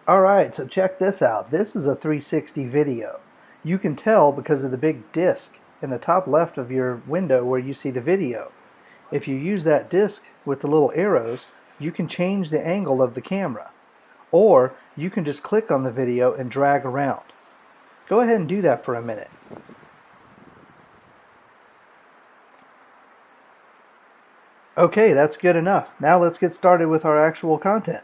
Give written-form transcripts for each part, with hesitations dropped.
Alright, so check this out. This is a 360 video. You can tell because of the big disc in the top left of your window where you see the video. If you use that disc with the little arrows, you can change the angle of the camera. Or you can just click on the video and drag around. Go ahead and do that for a minute. Okay, that's good enough. Now let's get started with our actual content.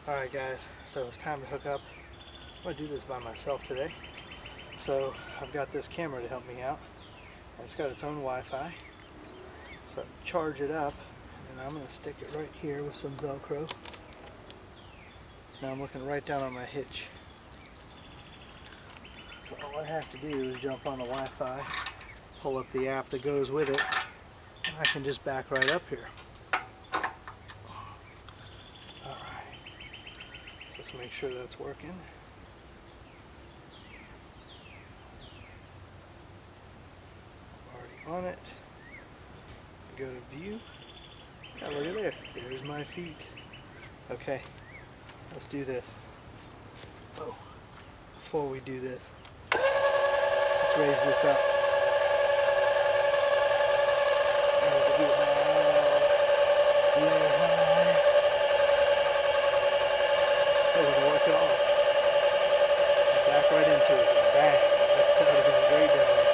Alright guys, so it's time to hook up. I'm going to do this by myself today. So I've got this camera to help me out. It's got its own Wi-Fi. So I charge it up and I'm going to stick it right here with some Velcro. Now I'm looking right down on my hitch. So all I have to do is jump on the Wi-Fi, pull up the app that goes with it, and I can just back right up here. Alright, let's just make sure that's working. Already on it. Go to view. Oh, look at there. There's my feet. Okay, let's do this. Oh, before we do this, let's raise this up. It wouldn't work at all. Just back right into it. Just bang. That would have been great down there.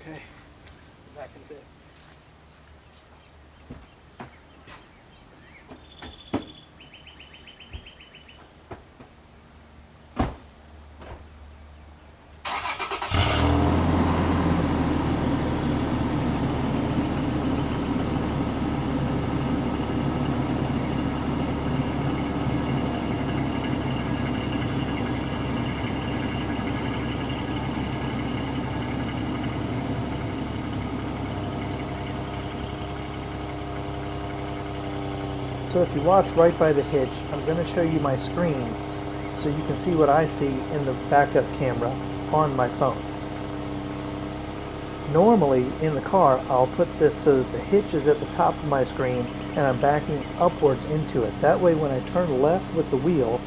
Okay, back in a bit. So if you watch right by the hitch, I'm going to show you my screen so you can see what I see in the backup camera on my phone. Normally in the car I'll put this so that the hitch is at the top of my screen and I'm backing upwards into it. That way when I turn left with the wheel,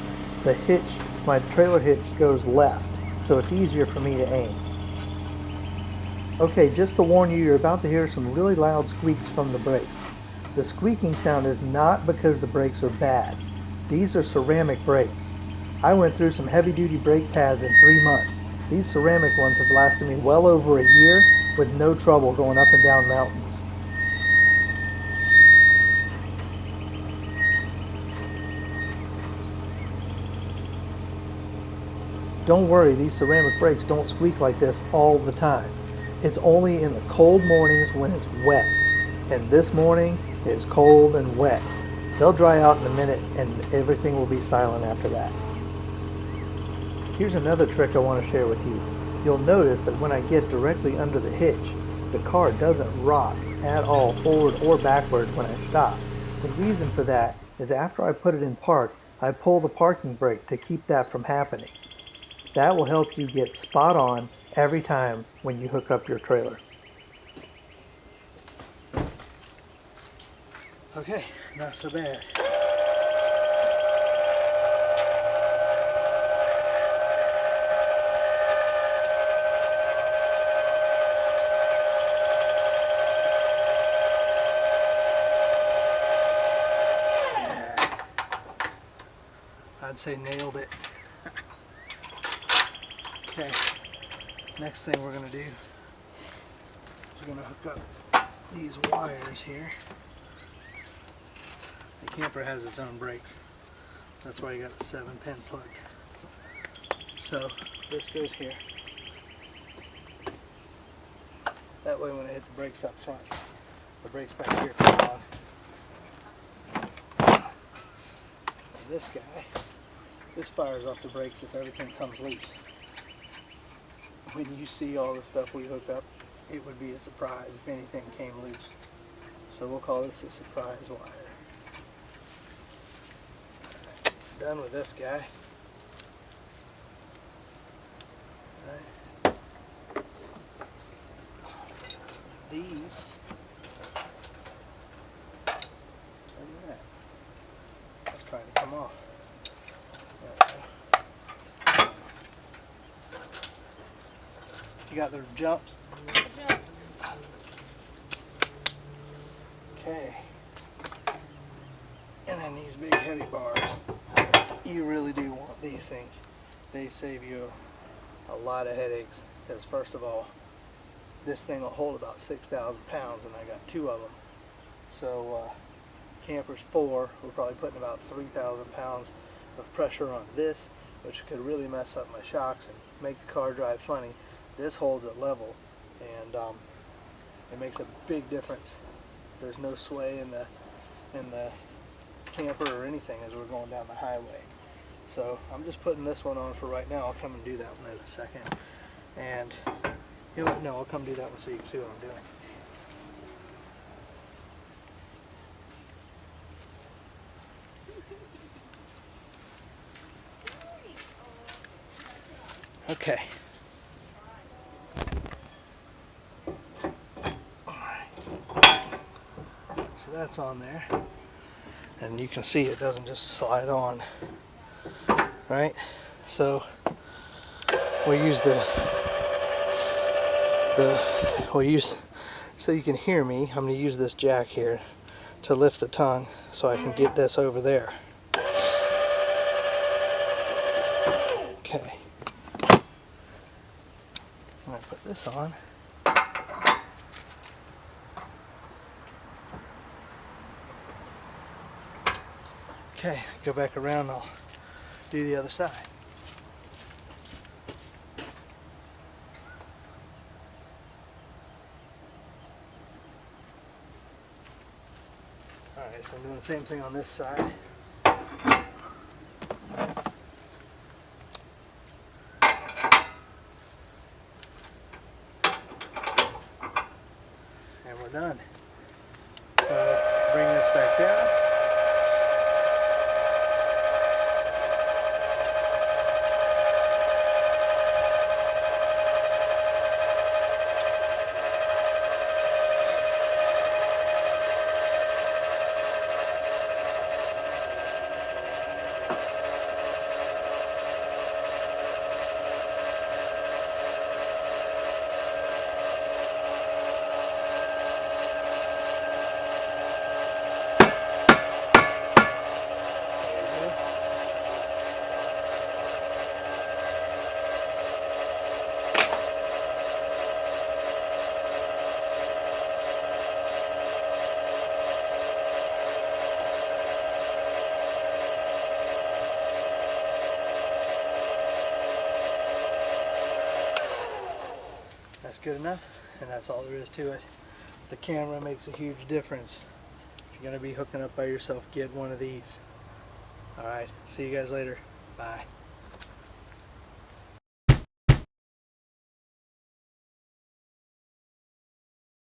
the hitch, my trailer hitch goes left, so it's easier for me to aim. Okay, just to warn you, you're about to hear some really loud squeaks from the brakes. The squeaking sound is not because the brakes are bad. These are ceramic brakes. I went through some heavy-duty brake pads in 3 months. These ceramic ones have lasted me well over a year with no trouble going up and down mountains. Don't worry, these ceramic brakes don't squeak like this all the time. It's only in the cold mornings when it's wet. And this morning is cold and wet. They'll dry out in a minute and everything will be silent after that. Here's another trick I want to share with you. You'll notice that when I get directly under the hitch, the car doesn't rock at all forward or backward when I stop. The reason for that is after I put it in park, I pull the parking brake to keep that from happening. That will help you get spot on every time when you hook up your trailer. Okay, not so bad. Yeah. I'd say nailed it. Okay, next thing we're going to do is we're going to hook up these wires here. The camper has its own brakes. That's why you got the 7-pin plug. So this goes here. That way when I hit the brakes up front, the brakes back here come on. And this guy, this fires off the brakes if everything comes loose. When you see all the stuff we hook up, it would be a surprise if anything came loose. So we'll call this a surprise wire. Done with this guy. Right. These. Look at that. That's trying to come off. You got the jumps? Jumps. Okay. And then these big heavy bars. You really do want these things. They save you a lot of headaches, because first of all, this thing will hold about 6,000 pounds, and I got 2 of them. So campers 4, we're probably putting about 3,000 pounds of pressure on this, which could really mess up my shocks and make the car drive funny. This holds it level, and it makes a big difference. There's no sway in the camper or anything as we're going down the highway. So I'm just putting this one on for right now. I'll come and do that one in a second. And you know what? No, I'll come do that one so you can see what I'm doing. Okay. So that's on there, and you can see it doesn't just slide on, right? So we use so you can hear me, I'm going to use this jack here to lift the tongue so I can get this over there. Okay. I'm going to put this on. Okay, go back around and I'll do the other side. Alright, so I'm doing the same thing on this side. And we're done. So bring this back down. That's good enough, and that's all there is to it. The camera makes a huge difference. If you're going to be hooking up by yourself, get one of these. Alright, see you guys later. Bye.